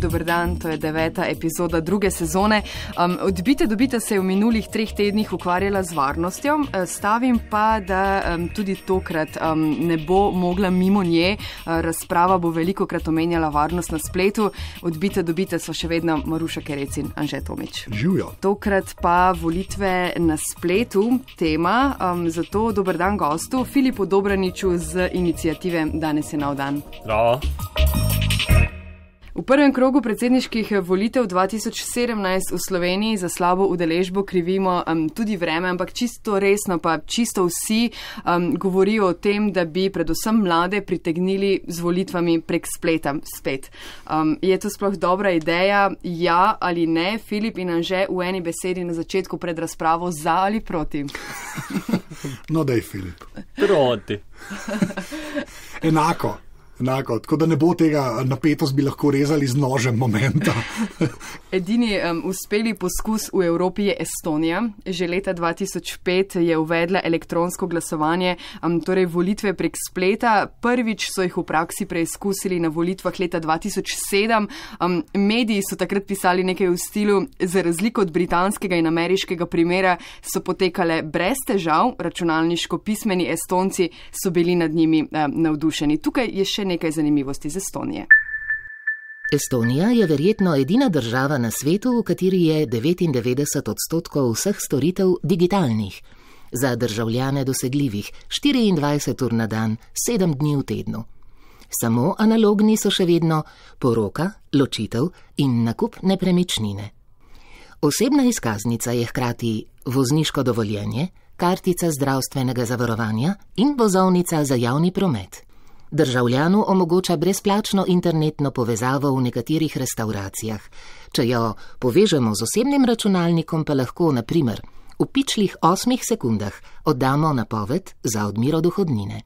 dober dan, to je 9. epizoda 2. sezone. Odbite dobite se je v minulih 3 tednih ukvarjala z varnostjo, stavim pa, da tudi tokrat ne bo mogla mimo nje. Razprava bo velikokrat omenjala varnost na spletu. Odbite dobite so še vedno Maruša Kerec in Anže Tomič. Živjo. Tokrat pa volitve na spletu, tema, zato dober dan gostu, Filipu Dobraniču z iniciative Danes je nov dan. Bravo. V prvem krogu predsedniških volitev 2017 v Sloveniji za slabo udeležbo krivimo tudi vreme, ampak čisto resno pa čisto vsi govorijo o tem, da bi predvsem mlade pritegnili z volitvami prek spleta spet. Je to sploh dobra ideja? Ja ali ne? Filip in Anže v eni besedi na začetku pred razpravo za ali proti? No daj, Filip. Proti. Enako, tako da ne bo tega napetost bi lahko rezali z nožem momenta. Edini uspeli poskus v Evropi je Estonija. Že leta 2005 je uvedla elektronsko glasovanje, torej volitve prek spleta. Prvič so jih v praksi preizkusili na volitvah leta 2007. Mediji so takrat pisali nekaj v stilu, za razliko od britanskega in ameriškega primera so potekale brez težav, računalniško pismeni Estonci so bili nad njimi navdušeni. Tukaj je še nekaj zanimivosti z Estonije. Estonija je verjetno edina država na svetu, v kateri je 99% vseh storitev digitalnih, za državljane dosegljivih 24 ur na dan, 7 dni v tednu. Samo analogni so še vedno poroka, ločitev in nakup nepremičnine. Osebna izkaznica je hkrati vozniško dovoljenje, kartica zdravstvenega zavarovanja in vozovnica za javni promet. Državljanu omogoča brezplačno internetno povezavo v nekaterih restavracijah. Če jo povežemo z osebnim računalnikom, pa lahko, na primer, v pičlih 8 sekundah oddamo napoved za odmero dohodnine.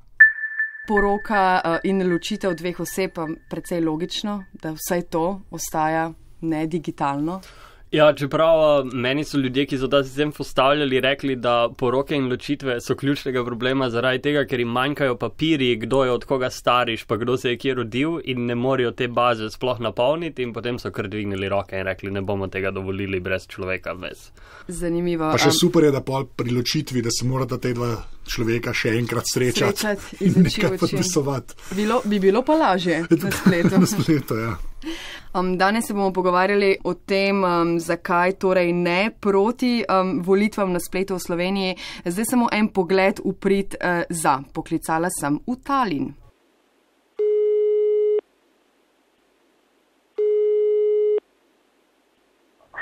Poroka in ločitev dveh oseb, precej logično, da vsaj to ostaja nedigitalno. Ja, čeprav meni so ljudje, ki so ta sistem postavljali, rekli, da poroke in ločitve so ključnega problema zaradi tega, ker jim manjkajo papiri, kdo je od koga stariš, pa kdo se je kje rodil in ne morejo te baze sploh napolniti in potem so kar dvignili roke in rekli, ne bomo tega dovolili brez človeka vez. Zanimivo. Pa še super je, da pol pri ločitvi, da se morata te dva človeka še enkrat srečati in nekaj podpisovati. Bi bilo pa lažje na spletu. Na spletu, ja. Danes se bomo pogovarjali o tem, zakaj torej ne proti volitvam na spletu v Sloveniji. Zdaj samo en pogled v prid za. Poklicala sem v Tallinn.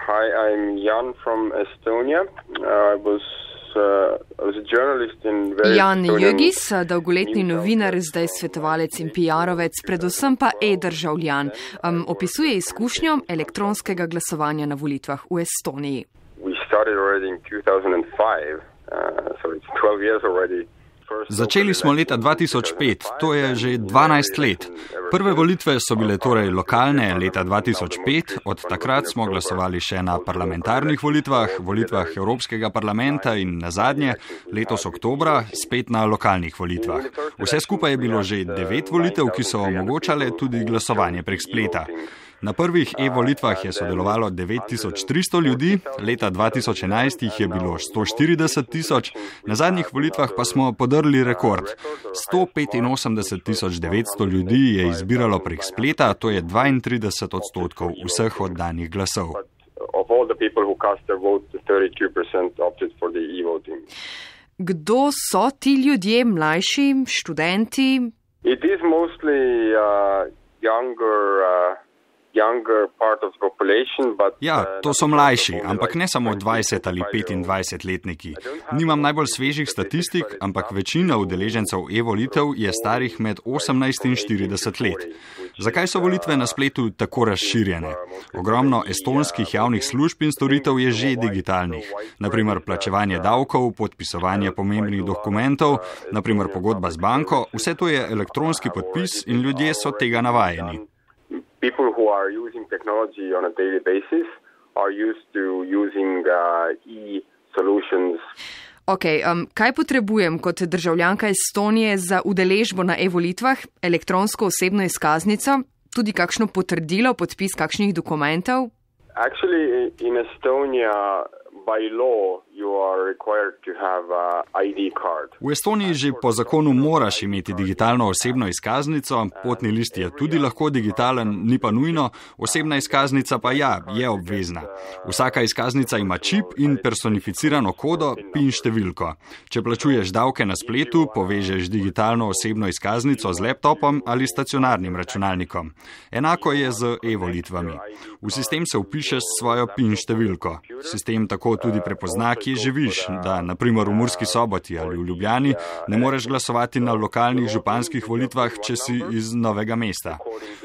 Hi, I'm Jan from Estonia. Jan Jögis, dolgoletni novinar, zdaj svetovalec in PR-ovec, predvsem pa e-državljan, opisuje izkušnjo elektronskega glasovanja na volitvah v Estoniji. Začeli smo leta 2005, to je že 12 let. Prve volitve so bile torej lokalne leta 2005, od takrat smo glasovali še na parlamentarnih volitvah Evropskega parlamenta in nazadnje, letos oktobra, spet na lokalnih volitvah. Vse skupaj je bilo že 9 volitev, ki so omogočale tudi glasovanje prek spleta. Na prvih e-volitvah je sodelovalo 9300 ljudi, leta 2011 jih je bilo 140 000, na zadnjih volitvah pa smo podrli rekord. 185 900 ljudi je izbiralo prek spleta, to je 32% vseh oddanih glasov. Kdo so ti ljudje, mlajši, študenti? It is mostly Ja, to so mlajši, ampak ne samo 20 ali 25 letniki. Nimam najbolj svežih statistik, ampak večina udeležencev e-volitev je starih med 18 in 40 let. Zakaj so volitve na spletu tako razširjene? Ogromno estonskih javnih služb in storitev je že digitalnih. Naprimer plačevanje davkov, podpisovanje pomembnih dokumentov, naprimer pogodba z banko, vse to je elektronski podpis in ljudje so tega navajeni. People who are using technology on a daily basis are used to using e-solutions. Kaj potrebujem kot državljanka Estonije za udeležbo na e-volitvah? Elektronsko osebno izkaznico? tudi kakšno potrdilo, podpis kakšnih dokumentov? Actually, in Estonia, by law, you are required to have an ID card. V Estoniji že po zakonu moraš imeti digitalno osebno izkaznico, potni list je tudi lahko digitalen, ni pa nujno, osebna izkaznica pa je obvezna. Vsaka izkaznica ima čip in personificirano kodo, PIN številko. Če plačuješ davke na spletu, povežeš digitalno osebno izkaznico z laptopom ali stacionarnim računalnikom. Enako je z e-volitvami. V sistem se vpišeš s svojo PIN številko. Sistem tako tudi prepozna, kje živiš, da naprimer v Murski Soboti ali v Ljubljani ne moreš glasovati na lokalnih županskih volitvah, če si iz Novega mesta.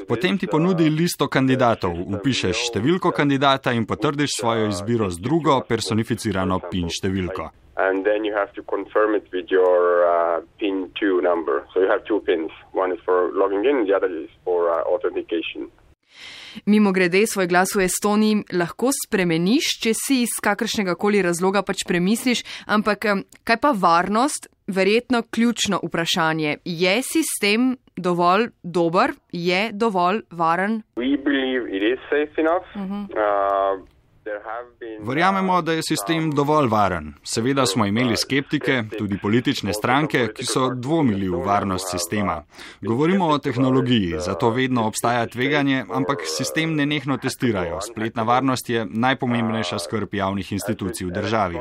Potem ti ponudi listo kandidatov, vpišeš številko kandidata in potrdiš svojo izbiro z drugo personificirano PIN številko. And then you have to confirm it with your PIN 2 number. So you have two PINs. One is for logging in, the other is for authentication. Mimogrede, svoj glas v Estoniji lahko spremeniš, če si iz kakršnega koli razloga pač premisliš, ampak kaj pa varnost? Verjetno ključno vprašanje. Je sistem dovolj dober? Je dovolj varen? We believe it is safe enough. Verjamemo, da je sistem dovolj varen. Seveda smo imeli skeptike, tudi politične stranke, ki so dvomili v varnost sistema. Govorimo o tehnologiji, zato vedno obstaja tveganje, ampak sistem nenehno testirajo. Spletna varnost je najpomembnejša skrb javnih institucij v državi.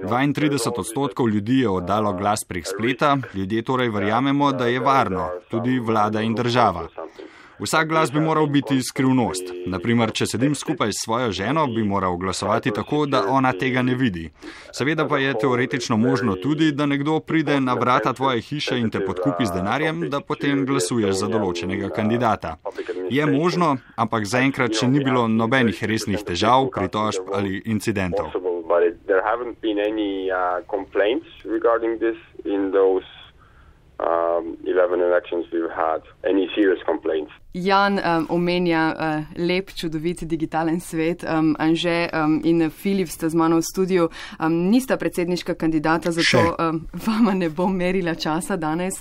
32% ljudi je oddalo glas prek spleta, ljudje torej verjamemo, da je varno, tudi vlada in država. Vsak glas bi moral biti skrivnost. Naprimer, če sedim skupaj s svojo ženo, bi moral glasovati tako, da ona tega ne vidi. Seveda pa je teoretično možno tudi, da nekdo pride na vrata tvoje hiše in te podkupi z denarjem, da potem glasuješ za določenega kandidata. Je možno, ampak zaenkrat še ni bilo nobenih resnih težav, pritožb ali incidentov. Jan omenja lep, čudovit digitalen svet. Anže in Filip sta z mano v studiu. Nista predsedniška kandidata, zato vama ne bom merila časa danes.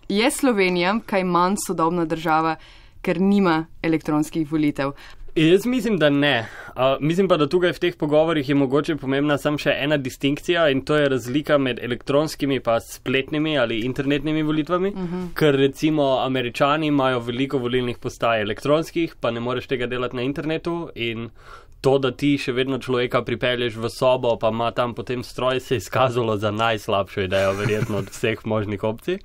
Je Slovenija kaj manj sodobna država, ker nima elektronskih volitev? Jaz mislim, da ne. Mislim pa, da tukaj v teh pogovorih je mogoče pomembna samo še ena distinkcija in to je razlika med elektronskimi pa spletnimi ali internetnimi volitvami, ker recimo Američani imajo veliko volilnih postaj elektronskih, pa ne moreš tega delati na internetu in to, da ti še vedno človeka pripelješ v sobo, pa ima tam potem stroj, se je izkazalo za najslabšo idejo, verjetno od vseh možnih opcij.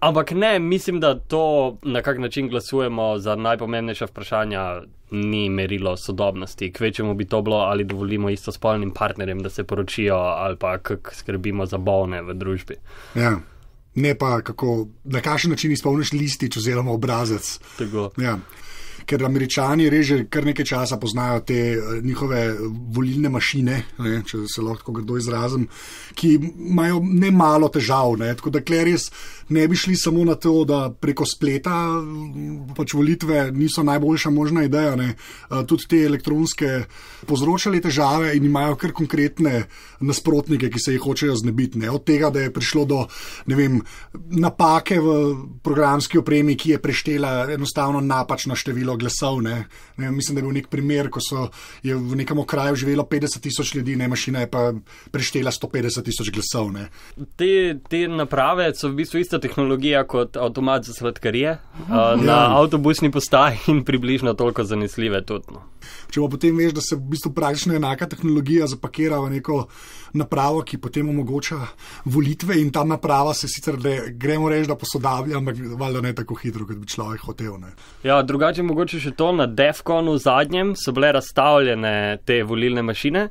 Ampak ne, mislim, da to, na kak način glasujemo za najpomembnejša vprašanja, ni merilo sodobnosti. Kvečemu bi to bilo, ali dovolimo istospolnim partnerjem, da se poročijo, ali pa kako skrbimo za bolne v družbi. Ja, ne pa kako, na kakšen način izpolniš listič oziroma obrazec. Tako. Ja. Ker Američani res že kar nekaj časa poznajo te njihove volilne mašine, ne, če se lahko kdo izrazim, ki imajo ne malo težav. Ne, tako da res ne bi šli samo na to, da preko spleta pač volitve niso najboljša možna ideja. Ne. Tudi te elektronske povzročali težave in imajo kar konkretne nasprotnike, ki se jih hočejo znebiti. Ne. Od tega, da je prišlo do napake v programski opremi, ki je preštela enostavno napačno število glasov. Ne. Mislim, da je bil nek primer, ko je v nekem okraju živelo 50,000 ljudi, ne, mašina je pa preštela 150,000 glasov. Ne. Te naprave so v bistvu ista tehnologija kot avtomat za sladkarije na avtobusni postaji in približno toliko zanesljive tudi. Če pa potem veš, da se v bistvu praktično enaka tehnologija zapakira v neko napravo, ki potem omogoča volitve in ta naprava se sicer, gremo reči, da posodablja, ampak valjda ne tako hitro, kot bi človek hotel. Ne. Ja, drugače mogoče še to, na DEFCONu zadnjem so bile razstavljene te volilne mašine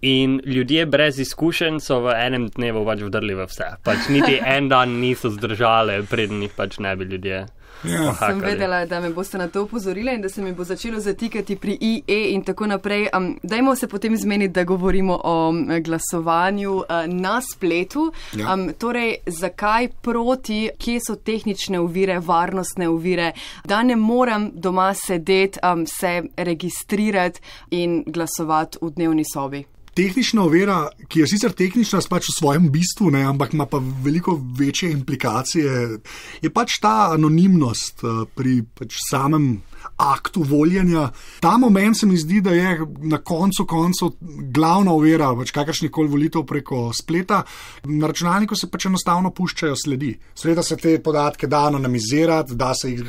in ljudje brez izkušenj so v enem dnevu pač vdrli v vse. Pač niti en dan niso zdržali, preden jih pač ne bi ljudje. Ja. Sem vedela, da me boste na to upozorili in da se mi bo začelo zatikati pri IE in tako naprej. Dajmo se potem zmeniti, da govorimo o glasovanju na spletu. Ja. Torej, zakaj proti, kje so tehnične ovire, varnostne ovire, da ne moram doma sedeti, se registrirati in glasovati v dnevni sobi? Tehnična ovira, ki je sicer tehnična pač v svojem bistvu, ne, ampak ima pa veliko večje implikacije, je pač ta anonimnost pri pač samem aktu voljenja. Ta moment se mi zdi, da je na koncu glavna ovira kakršnikoli volitev preko spleta. Na računalniku se pač enostavno puščajo sledi. Seveda se te podatke da anonimizirati, da se jih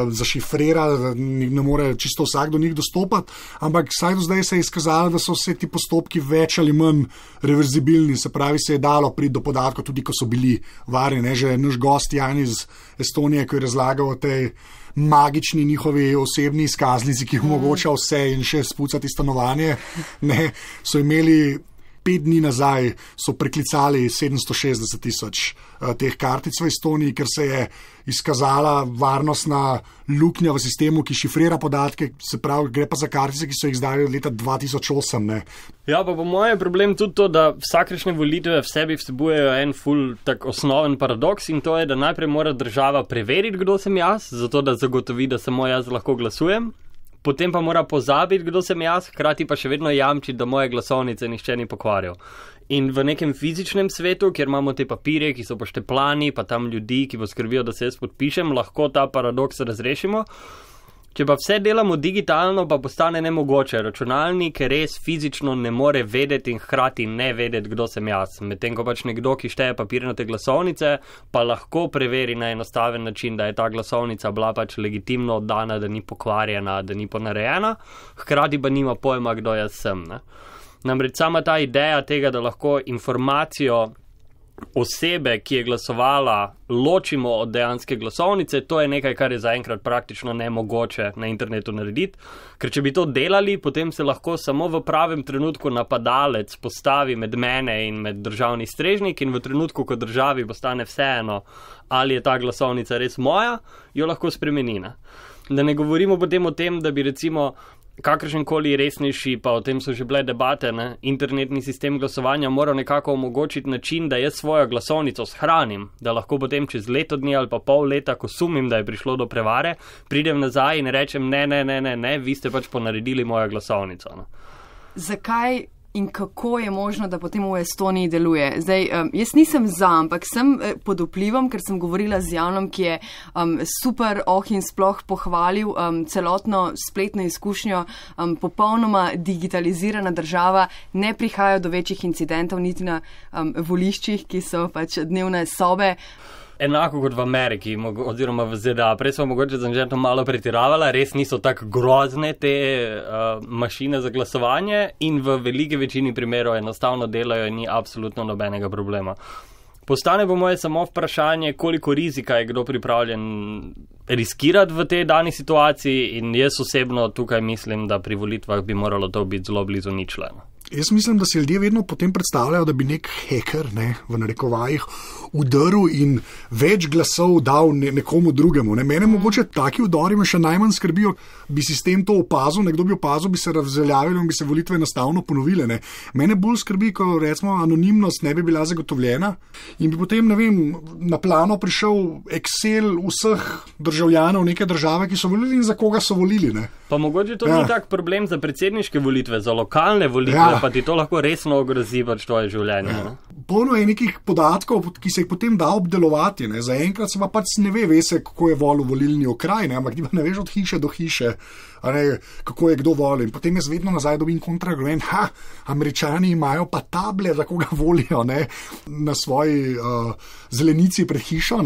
zašifrira, ne more čisto vsak do njih dostopati, ampak vsaj do zdaj se je izkazalo, da so vse ti postopki več ali manj reverzibilni, se pravi, se je dalo priti do podatkov, tudi ko so bili varni. Že naš gost Jan iz Estonije, ko je razlagal o tej magični njihovi osebni izkaznici, ki omogoča vse in še spucati stanovanje, so imeli 5 dni nazaj so preklicali 760,000 teh kartic v Estoniji, ker se je izkazala varnostna luknja v sistemu, ki šifrira podatke, se pravi, gre pa za kartice, ki so jih izdali od leta 2008. Ja, pa po mojem problem tudi to, da vsakršne volitve v sebi vsebujejo en tak osnoven paradoks in to je, da najprej mora država preveriti, kdo sem jaz, zato da zagotovi, da samo jaz lahko glasujem. Potem pa mora pozabiti, kdo sem jaz, hkrati pa še vedno jamčiti, da moje glasovnice nihče ni pokvaril. In v nekem fizičnem svetu, kjer imamo te papirje, ki so pošteplani, pa tam ljudi, ki poskrbijo, da se jaz podpišem, lahko ta paradoks razrešimo. Če pa vse delamo digitalno, pa postane nemogoče. Računalnik res fizično ne more vedeti in hkrati ne vedeti, kdo sem jaz. Medtem ko pač nekdo, ki šteje papirnate glasovnice, pa lahko preveri na enostaven način, da je ta glasovnica bila pač legitimno oddana, da ni pokvarjena, da ni ponarejena, hkrati pa nima pojma, kdo jaz sem. Namreč sama ta ideja tega, da lahko informacijo osebe, ki je glasovala, ločimo od dejanske glasovnice, to je nekaj, kar je zaenkrat praktično nemogoče na internetu narediti, ker če bi to delali, potem se lahko samo v pravem trenutku napadalec postavi med mene in med državni strežnik in v trenutku, ko državi postane vseeno, ali je ta glasovnica res moja, jo lahko spremeni. Da ne govorimo potem o tem, da bi recimo kakršenkoli resnejši, pa o tem so že bile debate, internetni sistem glasovanja mora nekako omogočiti način, da jaz svojo glasovnico shranim, da lahko potem čez leto dni ali pa pol leta, ko sumim, da je prišlo do prevare, pridem nazaj in rečem ne, vi ste pač ponaredili mojo glasovnico. Zakaj in kako je možno, da potem v Estoniji deluje? Zdaj, jaz nisem za, ampak sem pod vplivom, ker sem govorila z Janom, ki je super in sploh pohvalil celotno spletno izkušnjo, popolnoma digitalizirana država, ne prihaja do večjih incidentov niti na voliščih, ki so pač dnevne sobe. Enako kot v Ameriki oziroma v ZDA. Prej smo mogoče že to malo pretiravala, res niso tako grozne te mašine za glasovanje in v veliki večini primerov enostavno delajo in ni absolutno nobenega problema. Postane po moje samo vprašanje, koliko rizika je kdo pripravljen riskirati v tej dani situaciji in jaz osebno tukaj mislim, da pri volitvah bi moralo to biti zelo blizu ničle. Jaz mislim, da se ljudje vedno potem predstavljajo, da bi nek hacker, v narekovajih, udaril in več glasov dal nekomu drugemu. Mene mogoče taki udori me še najmanj skrbijo, bi sistem to opazil, nekdo bi opazil, bi se razveljavilo in bi se volitve enostavno ponovile. Mene bolj skrbi, ko recimo anonimnost ne bi bila zagotovljena in bi potem, na plano prišel Excel vseh državljanov neke države, ki so volili in za koga so volili. Pa mogoče to ni tak problem za predsedniške volitve, za lokalne volitve, pa ti to lahko resno ogrozi pač tvoje življenje. Polno je nekih podatkov, ki se jih potem da obdelovati. Zaenkrat se pa pač ne ve se, kako je volil volilni okraj, ampak ti pa ne veš od hiše do hiše, kako je kdo volil. In potem jaz vedno nazaj dobim kontraargument, Američani imajo pa table, za koga volijo, na svoji zelenici pred hišo,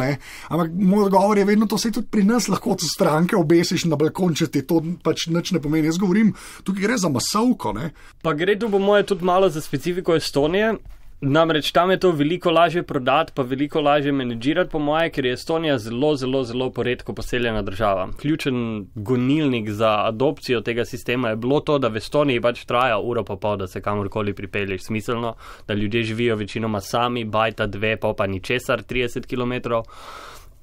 ampak moj odgovor je vedno to, se tudi pri nas lahko stranke obesiš na balkon, če ti to pač nič ne pomeni. Jaz govorim, tukaj gre za masovko. Pa gre tu po moje tudi malo za specifiko Estonije. Namreč tam je to veliko lažje prodati, pa veliko lažje menedžirati po moje, ker je Estonija zelo poredko poseljena država. Ključen gonilnik za adopcijo tega sistema je bilo to, da v Estoniji pač traja uro pa pol, da se kamorkoli pripelješ smiselno, da ljudje živijo večinoma sami, bajta 2, pa ničesar 30 km.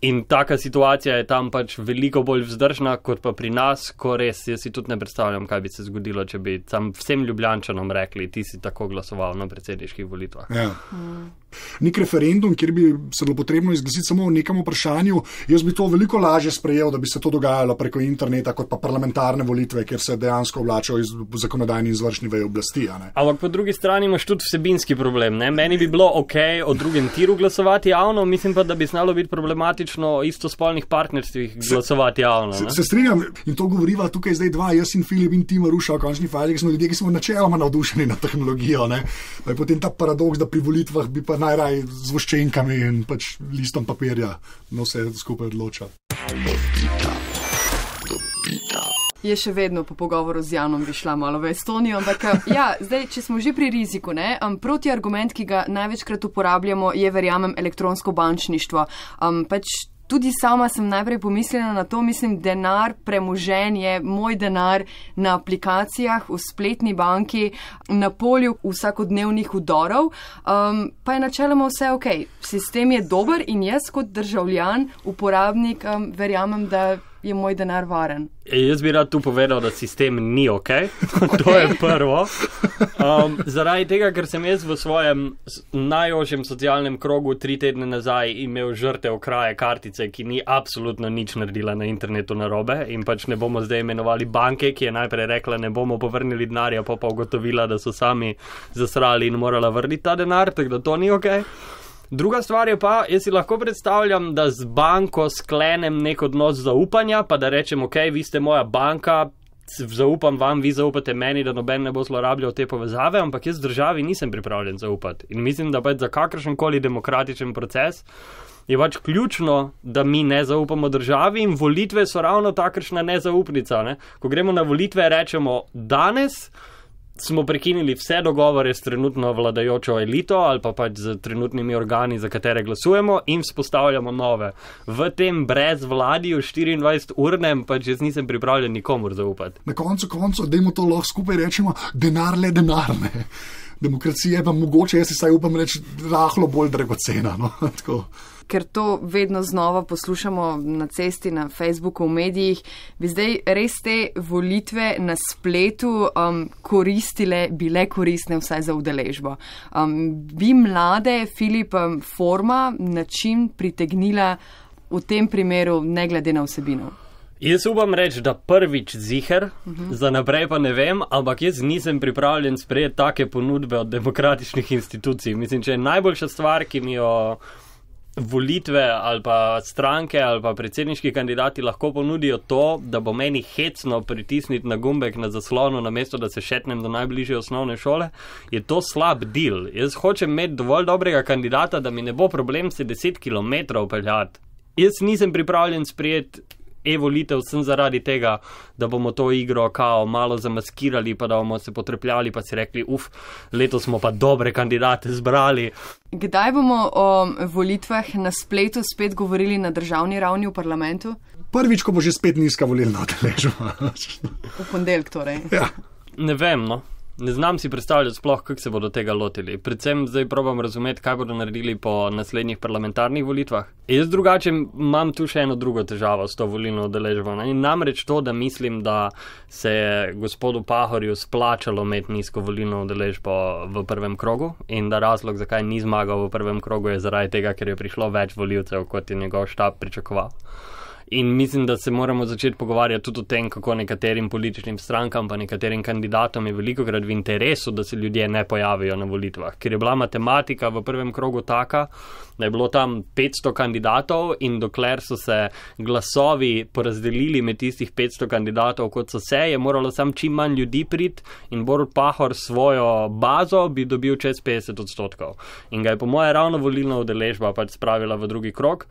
In taka situacija je tam pač veliko bolj vzdržna, kot pa pri nas, ko res, jaz si tudi ne predstavljam, kaj bi se zgodilo, če bi tam vsem Ljubljančanom rekli, ti si tako glasoval na predsedniških volitvah. Ja. nek referendum, kjer bi se bilo potrebno izglasiti samo o nekem vprašanju, jaz bi to veliko lažje sprejel, da bi se to dogajalo preko interneta, kot pa parlamentarne volitve, kjer se dejansko oblačajo iz zakonodajni in izvršni veje oblasti. Ampak po drugi strani imaš tudi vsebinski problem. Ne? Meni bi bilo ok o drugem tiru glasovati javno, mislim pa, da bi znalo biti problematično o istospolnih partnerstvih glasovati javno. Se strinjam in to govoriva tukaj zdaj dva, jaz in Filip in Tim Maruša, v končni fazi, ki smo ljudje, ki smo načeloma navdušeni na tehnologijo. Ne? Pa je potem ta paradoks, da pri volitvah bi pa najraj z voščenkami in pač listom papirja vse skupaj odloča. Je še vedno po pogovoru z Janom bi šla malo v Estonijo, ampak ja, zdaj, če smo že pri riziku, ne, protiargument, ki ga največkrat uporabljamo, je, verjamem, elektronsko bančništvo. Tudi sama sem najprej pomislila na to, mislim, denar, premoženje, moj denar na aplikacijah, v spletni banki, na polju vsakodnevnih vdorov, pa je načeloma vse ok. Sistem je dober in jaz kot državljan, uporabnik, verjamem, da je moj denar varen. Jaz bi rad tu povedal, da sistem ni ok. To je prvo. Zaradi tega, ker sem jaz v svojem najožjem socialnem krogu 3 tedne nazaj imel žrtev kraje kartice, ki ni absolutno nič naredila na internetu narobe in pač ne bomo zdaj imenovali banke, ki je najprej rekla, ne bomo povrnili denarja, pa ugotovila, da so sami zasrali in morala vrniti ta denar, tako da to ni ok. Druga stvar je pa, jaz si lahko predstavljam, da z banko sklenem nek odnos zaupanja, pa da rečem, ok, vi ste moja banka, zaupam vam, vi zaupate meni, da noben ne bo zlorabljal te povezave, ampak jaz državi nisem pripravljen zaupati. In mislim, da pač za kakršenkoli demokratičen proces je pač ključno, da mi ne zaupamo državi in volitve so ravno takršna nezaupnica. Ne? Ko gremo na volitve, rečemo, danes smo prekinili vse dogovore s trenutno vladajočo elito ali pa pač z trenutnimi organi, za katere glasujemo in vzpostavljamo nove. V tem brez vladi v 24-urnem pač jaz nisem pripravljen nikomur zaupati. Na koncu, dajmo to lahko skupaj rečemo, denar le denar, ne. Demokracija je pa mogoče, jaz si saj upam reči, rahlo bolj dragocena, no, tako. Ker to vedno znova poslušamo na cesti, na Facebooku, v medijih, bi zdaj res te volitve na spletu bile koristne vsaj za udeležbo. Bi mlade, Filip, forma, način pritegnila v tem primeru, ne glede na vsebino? Jaz upam reči, da prvič ziher, za naprej pa ne vem, ampak jaz nisem pripravljen sprejeti take ponudbe od demokratičnih institucij. Mislim, če je najboljša stvar, ki mi jo volitve ali pa stranke ali pa predsedniški kandidati lahko ponudijo to, da bo meni hecno pritisniti na gumbek na zaslonu, namesto da se šetnem do najbližje osnovne šole, je to slab deal. Jaz hočem imeti dovolj dobrega kandidata, da mi ne bo problem se 10 km peljati. Jaz nisem pripravljen sprejeti e-volitev sem zaradi tega, da bomo to igro kao malo zamaskirali, pa da bomo se potrepljali, pa si rekli, letos smo pa dobre kandidate zbrali. Kdaj bomo o volitvah na spletu spet govorili na državni ravni v parlamentu? Prvič, ko bo že spet nizka volilna udeležba. V ponedeljek torej. Ja. Ne vem, no. Ne znam si predstavljati sploh, kako se bodo tega lotili. Predvsem zdaj probam razumeti, kaj bodo naredili po naslednjih parlamentarnih volitvah. Jaz drugače imam tu še eno drugo težavo s to volilno udeležbo. In namreč to, da mislim, da se je gospodu Pahorju splačalo imeti nizko volilno udeležbo v prvem krogu in da razlog, zakaj ni zmagal v prvem krogu, je zaradi tega, ker je prišlo več volivcev, kot je njegov štab pričakoval. In mislim, da se moramo začeti pogovarjati tudi o tem, kako nekaterim političnim strankam pa nekaterim kandidatom je velikokrat v interesu, da se ljudje ne pojavijo na volitvah. Ker je bila matematika v prvem krogu taka, da je bilo tam 500 kandidatov in dokler so se glasovi porazdelili med tistih 500 kandidatov, kot so se, je moralo sam čim manj ljudi priti in Borut Pahor svojo bazo bi dobil čez 50%. In ga je po moje ravno volilna udeležba pač spravila v drugi krog.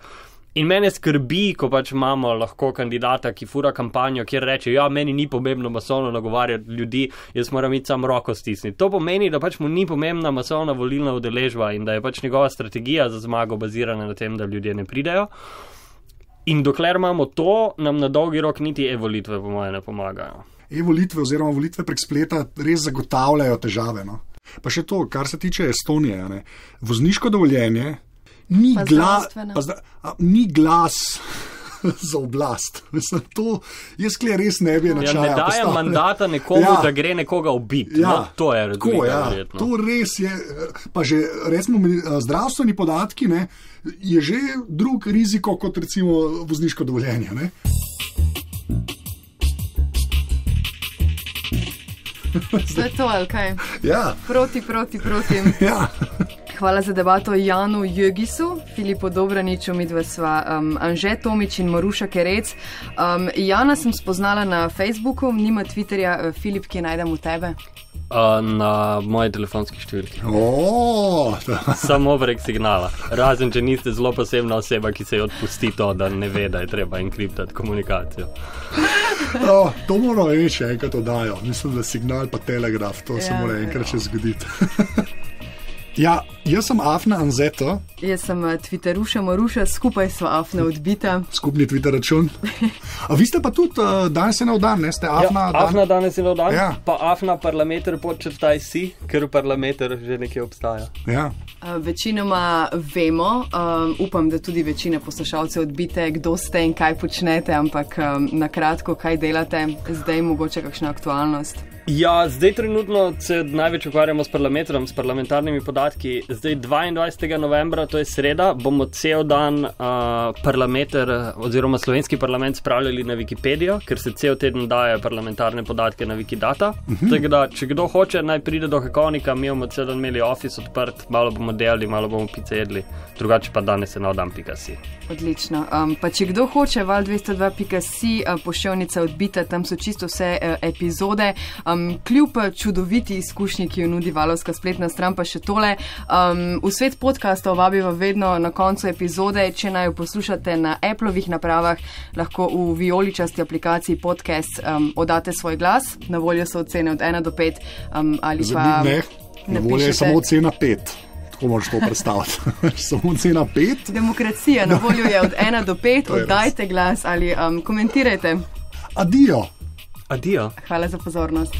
In mene skrbi, ko pač imamo lahko kandidata, ki fura kampanjo, kjer reče, ja, meni ni pomembno masovno nagovarjati ljudi, jaz moram iti sam roko stisniti. To pomeni, da pač mu ni pomembna masovna volilna udeležba in da je pač njegova strategija za zmago bazirana na tem, da ljudje ne pridejo. In dokler imamo to, nam na dolgi rok niti e-volitve po moje ne pomagajo. E-volitve oziroma volitve prek spleta res zagotavljajo težave, no. Pa še to, kar se tiče Estonije, ne. Vozniško dovoljenje Ni glas za oblast. Mislim, to jaz kle res ne bi načaja. Ne daje mandata nekomu, da gre nekoga ubiti. No, to je razlika. To res je, pa že recimo zdravstveni podatki, ne, je že drug riziko kot recimo vozniško dovoljenje. Ne. Vse to, ali kaj? Ja. Proti. Ja. Hvala za debato Janu Jögisu, Filipu Dobraniču, midva sva Anže Tomič in Maruša Kerec. Jana sem spoznala na Facebooku, nima Twitterja. Filip, kje najdem v tebe? Na moji telefonski številki. Samo prek signala. Razen, če niste zelo posebna oseba, ki se jo odpusti to, da ne ve, da je treba enkriptati komunikacijo. To moramo reči, enkrat oddajo. Mislim, da Signal pa Telegraf, to se mora enkrat še zgoditi. Ja, jaz sem Afna Anzeto. Jaz sem Twitteruša Maruša, skupaj sva Afna odbita. Skupni Twitter račun. A vi ste pa tudi danes je nov dan, ne? Ste Afna dan? Afna danes je nov dan, ja. Pa Afna Parlameter podčrtaj si, ker Parlameter že nekje obstaja. Ja. Večinoma vemo, upam, da tudi večina poslušalcev odbite, kdo ste in kaj počnete, ampak na kratko, kaj delate, zdaj mogoče kakšna aktualnost. Ja, zdaj trenutno se največ ukvarjamo s Parlameterom, s parlamentarnimi podatki. Zdaj 22. novembra, to je sreda, bomo cel dan Parlameter oziroma slovenski parlament spravljali na Wikipedijo, ker se cel teden daje parlamentarne podatke na Wikidata. Tako da, če kdo hoče, naj pride do Hakovnika, mi bomo cel dan imeli office odprt, malo bomo delali, malo bomo pice jedli, drugače pa danes je novdan.si. Odlično. Pa če kdo hoče, val202.si, poševnica odbita, tam so čisto vse epizode. Kljub čudoviti izkušnji, ki jo nudi Valovska spletna stran, pa še tole. V svet podcastov vabiva vedno na koncu epizode, če naj jo poslušate na Applovih napravah, lahko v vijoličasti aplikaciji podcast oddate svoj glas. Na voljo so ocene od 1 do 5. Ali pa na voljo je samo ocena 5. Tako moraš to predstaviti. Samo ocena 5. Demokracija, na voljo je od 1 do 5. Oddajte glas ali komentirajte. Adijo. Adijo. Hvala za pozornost.